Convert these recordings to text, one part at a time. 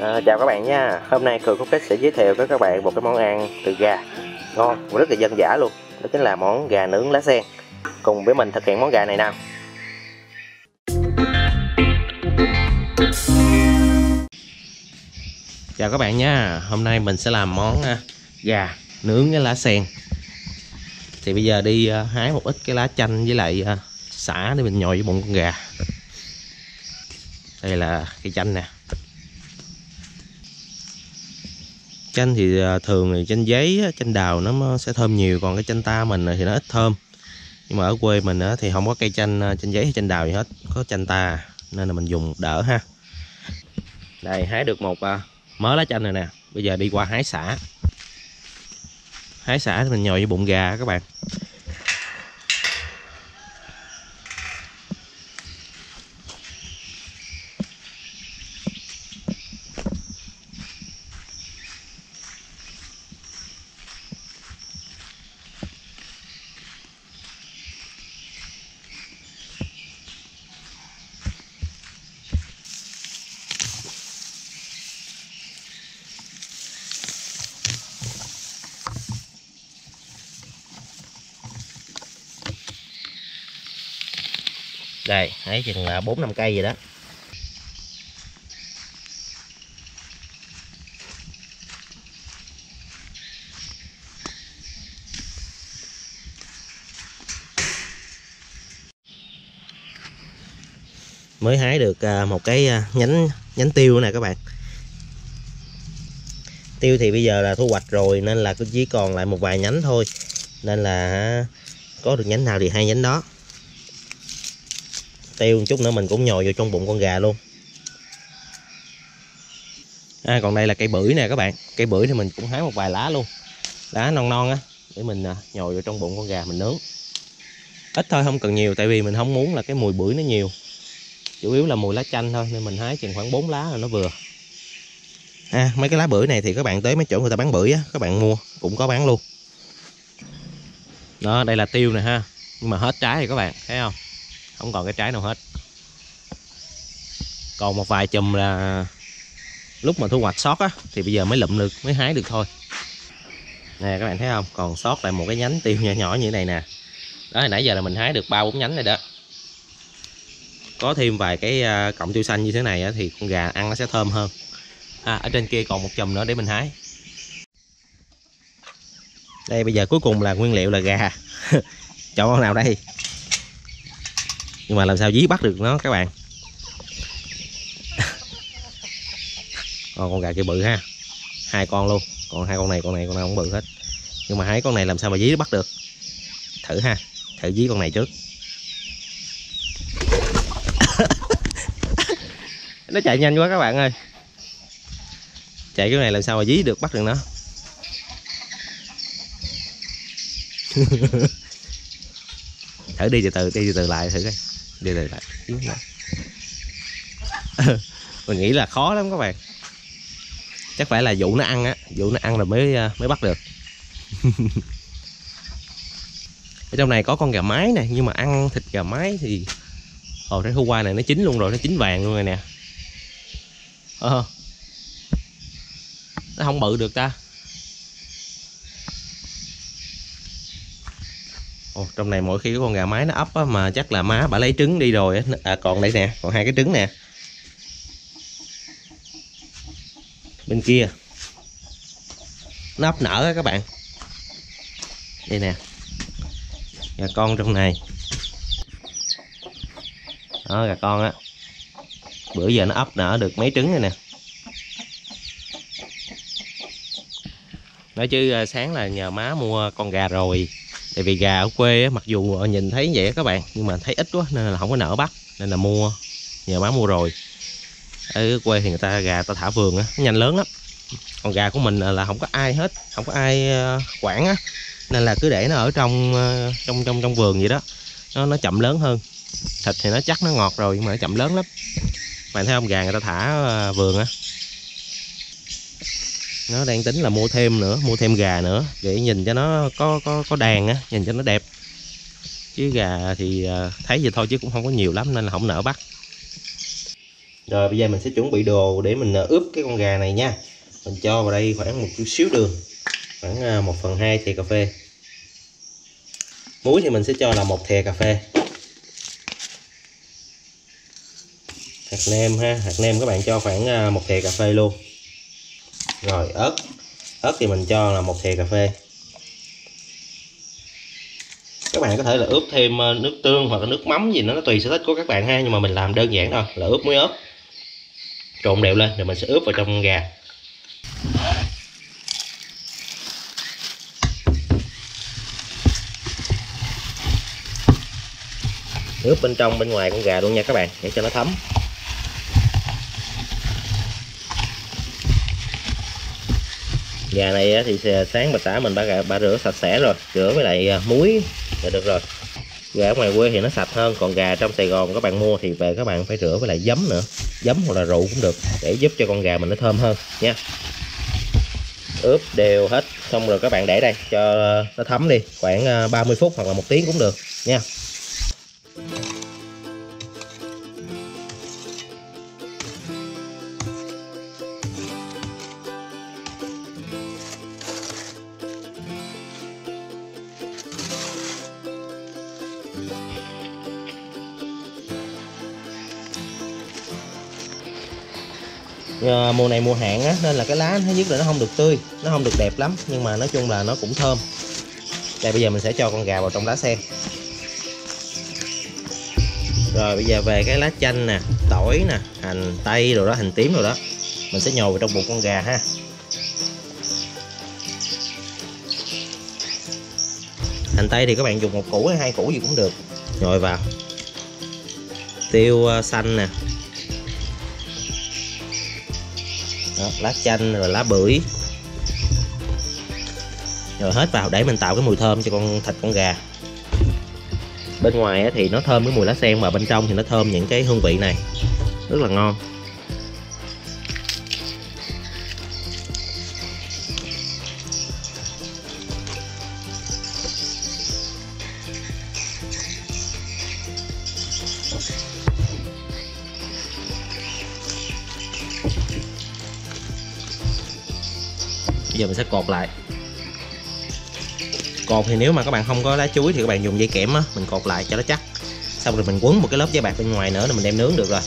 Chào các bạn nha. Hôm nay Cường Cốt Cách sẽ giới thiệu với các bạn một cái món ăn từ gà ngon và rất là dân dã luôn. Đó chính là món gà nướng lá sen. Cùng với mình thực hiện món gà này nào. Chào các bạn nha. Hôm nay mình sẽ làm món gà nướng cái lá sen. Thì bây giờ đi hái một ít cái lá chanh với lại sả để mình nhồi với bụng con gà. Đây là cây chanh nè. Chanh thì thường thì chanh giấy, chanh đào nó sẽ thơm nhiều, còn cái chanh ta mình thì nó ít thơm. Nhưng mà ở quê mình thì không có cây chanh giấy hay chanh đào gì hết, có chanh ta nên là mình dùng đỡ ha. Đây, hái được một mớ lá chanh rồi nè. Bây giờ đi qua hái sả. Hái sả thì mình nhồi với bụng gà các bạn. Đây, hái chừng là 4-5 cây vậy đó. Mới hái được một cái nhánh tiêu nè các bạn. Tiêu thì bây giờ là thu hoạch rồi nên là chỉ còn lại một vài nhánh thôi. Nên là có được nhánh nào thì hai nhánh đó. Tiêu một chút nữa mình cũng nhồi vô trong bụng con gà luôn. Còn đây là cây bưởi nè các bạn. Cây bưởi thì mình cũng hái một vài lá luôn. Lá non non á, để mình nhồi vô trong bụng con gà mình nướng. Ít thôi, không cần nhiều, tại vì mình không muốn là cái mùi bưởi nó nhiều. Chủ yếu là mùi lá chanh thôi, nên mình hái chừng khoảng 4 lá là nó vừa. Mấy cái lá bưởi này thì các bạn tới mấy chỗ người ta bán bưởi á, các bạn mua cũng có bán luôn. Đó, đây là tiêu nè ha. Nhưng mà hết trái rồi các bạn, thấy không? Không còn cái trái nào hết. Còn một vài chùm là lúc mà thu hoạch sót á, thì bây giờ mới lụm được, mới hái được thôi. Nè các bạn thấy không? Còn sót lại một cái nhánh tiêu nhỏ nhỏ như thế này nè. Đó, hồi nãy giờ là mình hái được 3-4 nhánh này đó. Có thêm vài cái cọng tiêu xanh như thế này á, thì con gà ăn nó sẽ thơm hơn. Ở trên kia còn một chùm nữa để mình hái. Đây, bây giờ cuối cùng là nguyên liệu là gà. Chọn con nào đây? Nhưng mà làm sao dí bắt được nó các bạn. Còn con gà kia bự ha. 2 con luôn. Còn 2 con này con nào không bự hết. Nhưng mà hái con này làm sao mà dí bắt được. Thử ha. Thử dí con này trước. Nó chạy nhanh quá các bạn ơi. Chạy cái này làm sao mà dí được, bắt được nó. Thử đi từ từ lại thử coi. Đi từ lại. Mình nghĩ là khó lắm các bạn. Chắc phải là dụ nó ăn á, dụ nó ăn rồi mới bắt được. Ở trong này có con gà mái nè, nhưng mà ăn thịt gà mái thì trái thu qua này nó chín luôn rồi, nó chín vàng luôn rồi nè. Nó không bự được ta. Trong này mỗi khi cái con gà mái nó ấp á, mà chắc là má bà lấy trứng đi rồi á. Còn đây nè, còn 2 cái trứng nè. Bên kia nó ấp nở á các bạn. Đây nè, gà con trong này. Đó, gà con á, bữa giờ nó ấp nở được mấy trứng rồi nè. Nói chứ sáng là nhờ má mua con gà rồi. Tại vì gà ở quê á, mặc dù nhìn thấy vậy các bạn, nhưng mà thấy ít quá nên là không có nỡ bắt, nên là nhờ má mua rồi. Ở quê thì gà người ta thả vườn á, nó nhanh lớn lắm. Còn gà của mình là không có ai hết, không có ai quản á, nên là cứ để nó ở trong vườn vậy đó. Nó chậm lớn hơn. Thịt thì nó chắc nó ngọt rồi, nhưng mà nó chậm lớn lắm. Bạn thấy không, gà người ta thả vườn á. Nó đang tính là mua thêm gà nữa để nhìn cho nó có đàn á, nhìn cho nó đẹp. Chứ gà thì thấy vậy thôi chứ cũng không có nhiều lắm nên là không nỡ bắt. Rồi bây giờ mình sẽ chuẩn bị đồ để mình ướp cái con gà này nha. Mình cho vào đây khoảng một chút xíu đường, khoảng 1/2 thìa cà phê. Muối thì mình sẽ cho là 1 thìa cà phê. Hạt nêm ha, hạt nêm các bạn cho khoảng 1 thìa cà phê luôn. Rồi ớt thì mình cho là 1 thìa cà phê. Các bạn có thể là ướp thêm nước tương hoặc là nước mắm gì nó tùy sở thích của các bạn ha, nhưng mà mình làm đơn giản thôi là ướp muối ớt, trộn đều lên rồi mình sẽ ướp vào trong gà. Ướp bên trong bên ngoài con gà luôn nha các bạn, để cho nó thấm. Gà này thì sáng bà xã mình bà rửa sạch sẽ rồi, rửa với lại muối là được rồi. Gà ở ngoài quê thì nó sạch hơn, còn gà trong Sài Gòn các bạn mua thì về các bạn phải rửa với lại giấm nữa, giấm hoặc là rượu cũng được, để giúp cho con gà mình nó thơm hơn nha. Ướp đều hết xong rồi các bạn để đây cho nó thấm đi, khoảng 30 phút hoặc là 1 tiếng cũng được nha. Mùa này mùa hạn á, nên là cái lá thứ nhất là nó không được tươi, nó không được đẹp lắm, nhưng mà nói chung là nó cũng thơm. Đây bây giờ mình sẽ cho con gà vào trong lá sen. Rồi bây giờ về cái lá chanh nè, tỏi nè, hành tây rồi đó, hành tím rồi đó, mình sẽ nhồi vào trong bụng con gà ha. Hành tây thì các bạn dùng 1 củ hay 2 củ gì cũng được, nhồi vào. Tiêu xanh nè, đó, lá chanh rồi lá bưởi, rồi hết vào để mình tạo cái mùi thơm cho con thịt con gà. Bên ngoài thì nó thơm cái mùi lá sen, mà bên trong thì nó thơm những cái hương vị này, rất là ngon. Bây giờ mình sẽ cột lại. Cột thì nếu mà các bạn không có lá chuối thì các bạn dùng dây kẽm á, mình cột lại cho nó chắc. Xong rồi mình quấn một cái lớp giấy bạc bên ngoài nữa là mình đem nướng được rồi.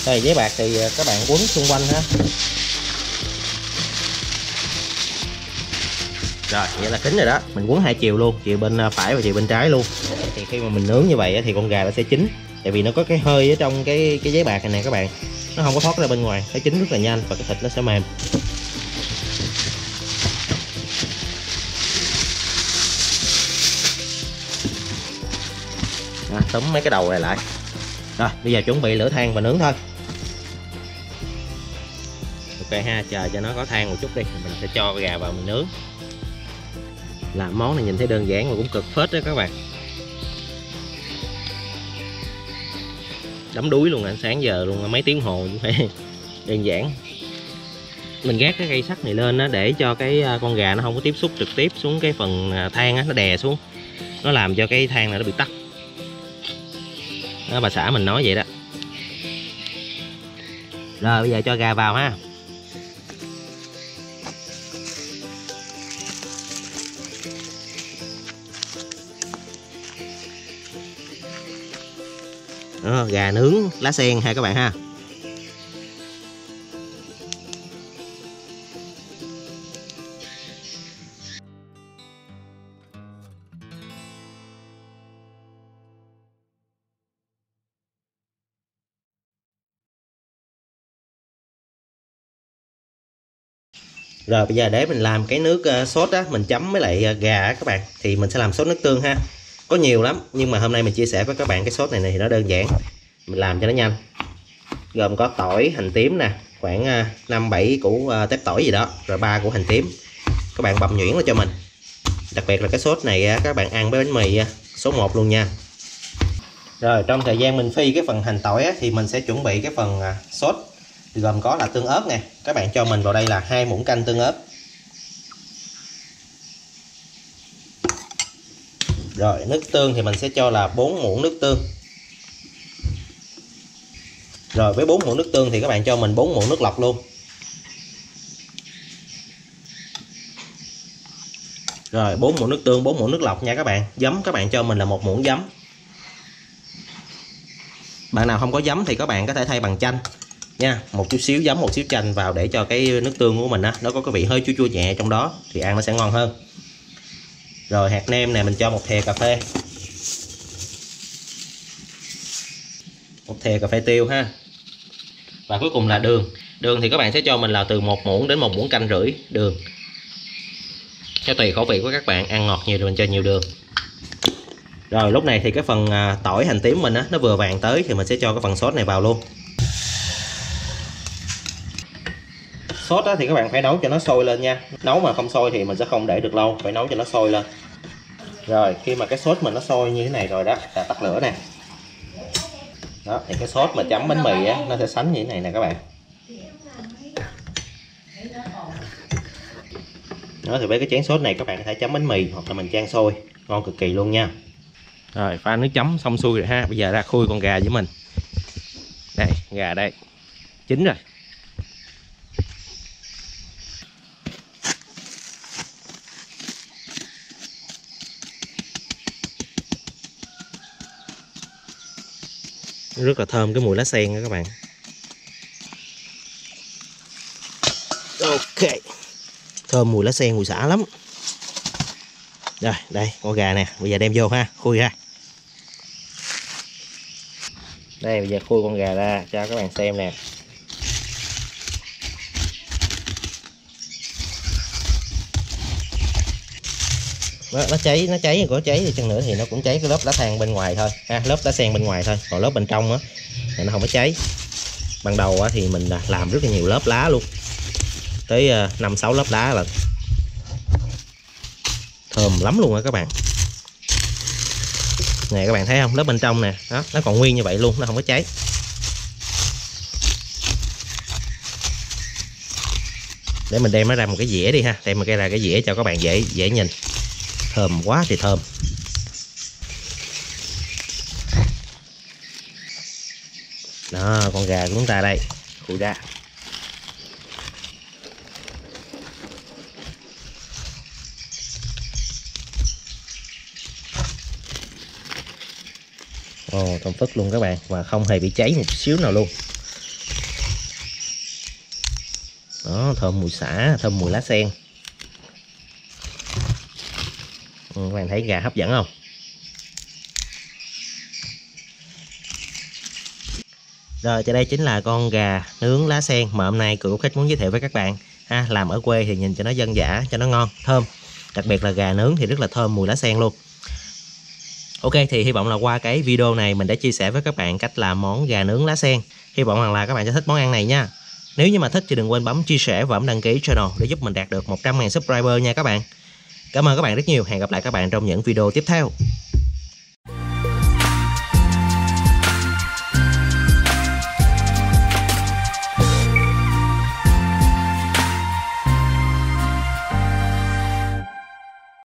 Đây giấy bạc thì các bạn quấn xung quanh ha. Rồi vậy là kín rồi đó, mình quấn 2 chiều luôn, chiều bên phải và chiều bên trái luôn. Thì khi mà mình nướng như vậy thì con gà nó sẽ chín, tại vì nó có cái hơi ở trong cái giấy bạc này nè các bạn, nó không có thoát ra bên ngoài, nó chín rất là nhanh và cái thịt nó sẽ mềm. Túm mấy cái đầu này lại. Rồi bây giờ chuẩn bị lửa than và nướng thôi. Ok ha, chờ cho nó có than một chút đi, mình sẽ cho gà vào mình nướng. Làm món này nhìn thấy đơn giản mà cũng cực phết đó các bạn. Đấm đuối luôn, anh sáng giờ luôn mấy tiếng hồ chứ phải đơn giản. Mình gác cái cây sắt này lên đó, để cho cái con gà nó không có tiếp xúc trực tiếp xuống cái phần than á, nó đè xuống, nó làm cho cái than này nó bị tắt đó, bà xã mình nói vậy đó. Rồi bây giờ cho gà vào ha. Đó, gà nướng lá sen ha các bạn ha. Rồi bây giờ để mình làm cái nước sốt á, mình chấm với lại gà á các bạn, thì mình sẽ làm sốt nước tương ha. Có nhiều lắm, nhưng mà hôm nay mình chia sẻ với các bạn cái sốt này thì nó đơn giản, mình làm cho nó nhanh. Gồm có tỏi, hành tím nè, khoảng 5-7 củ tép tỏi gì đó, rồi 3 củ hành tím. Các bạn băm nhuyễn lên cho mình. Đặc biệt là cái sốt này các bạn ăn với bánh mì số 1 luôn nha. Rồi trong thời gian mình phi cái phần hành tỏi á, thì mình sẽ chuẩn bị cái phần sốt, thì gồm có là tương ớt nè. Các bạn cho mình vào đây là 2 muỗng canh tương ớt. Rồi nước tương thì mình sẽ cho là 4 muỗng nước tương. Rồi với 4 muỗng nước tương thì các bạn cho mình 4 muỗng nước lọc luôn. Rồi 4 muỗng nước tương, 4 muỗng nước lọc nha các bạn. Giấm các bạn cho mình là 1 muỗng giấm. Bạn nào không có giấm thì các bạn có thể thay bằng chanh nha. Một chút xíu giấm, một xíu chanh vào để cho cái nước tương của mình á nó có cái vị hơi chua chua nhẹ trong đó thì ăn nó sẽ ngon hơn. Rồi hạt nêm này mình cho 1 thìa cà phê. 1 thìa cà phê tiêu ha. Và cuối cùng là đường. Đường thì các bạn sẽ cho mình là từ 1 muỗng đến 1 muỗng canh rưỡi đường. Theo tùy khẩu vị của các bạn, ăn ngọt nhiều thì mình cho nhiều đường. Rồi lúc này thì cái phần tỏi hành tím mình á nó vừa vàng tới thì mình sẽ cho cái phần sốt này vào luôn. Sốt á thì các bạn phải nấu cho nó sôi lên nha. Nấu mà không sôi thì mình sẽ không để được lâu, phải nấu cho nó sôi lên. Rồi khi mà cái sốt mình nó sôi như thế này rồi đó, ta tắt lửa nè. Đó thì cái sốt mà chấm bánh mì á nó sẽ sánh như thế này nè các bạn. Đó thì với cái chén sốt này các bạn có thể chấm bánh mì hoặc là mình chan xôi, ngon cực kỳ luôn nha. Rồi pha nước chấm xong xuôi rồi ha, bây giờ ra khui con gà với mình. Đây, gà đây. Chín rồi. Rất là thơm cái mùi lá sen đó các bạn. Ok. Thơm mùi lá sen, mùi xả lắm. Rồi, đây, con gà nè, bây giờ đem vô ha, khui ha. Đây, bây giờ khui con gà ra cho các bạn xem nè. Đó, nó cháy có cháy thì chăng nữa thì nó cũng cháy cái lớp lá than bên ngoài thôi ha, lớp lá sen bên ngoài thôi, còn lớp bên trong á thì nó không có cháy. Ban đầu á thì mình làm rất là nhiều lớp lá luôn, tới 5-6 lớp lá là thơm lắm luôn á các bạn. Nè các bạn thấy không, lớp bên trong nè, đó nó còn nguyên như vậy luôn, nó không có cháy. Để mình đem nó ra một cái dĩa đi ha, đem một cái ra cái dĩa cho các bạn dễ nhìn. Thơm quá thì thơm. Đó, con gà của chúng ta đây, khui ra. Ồ, thơm phức luôn các bạn, và không hề bị cháy một xíu nào luôn. Đó, thơm mùi xả, thơm mùi lá sen. Các bạn thấy gà hấp dẫn không? Rồi, trên đây chính là con gà nướng lá sen mà hôm nay Cựu Khách muốn giới thiệu với các bạn ha. Làm ở quê thì nhìn cho nó dân dã, cho nó ngon, thơm. Đặc biệt là gà nướng thì rất là thơm mùi lá sen luôn. Ok, thì hy vọng là qua cái video này mình đã chia sẻ với các bạn cách làm món gà nướng lá sen. Hy vọng rằng là các bạn sẽ thích món ăn này nha. Nếu như mà thích thì đừng quên bấm chia sẻ và bấm đăng ký channel để giúp mình đạt được 100.000 subscriber nha các bạn. Cảm ơn các bạn rất nhiều. Hẹn gặp lại các bạn trong những video tiếp theo.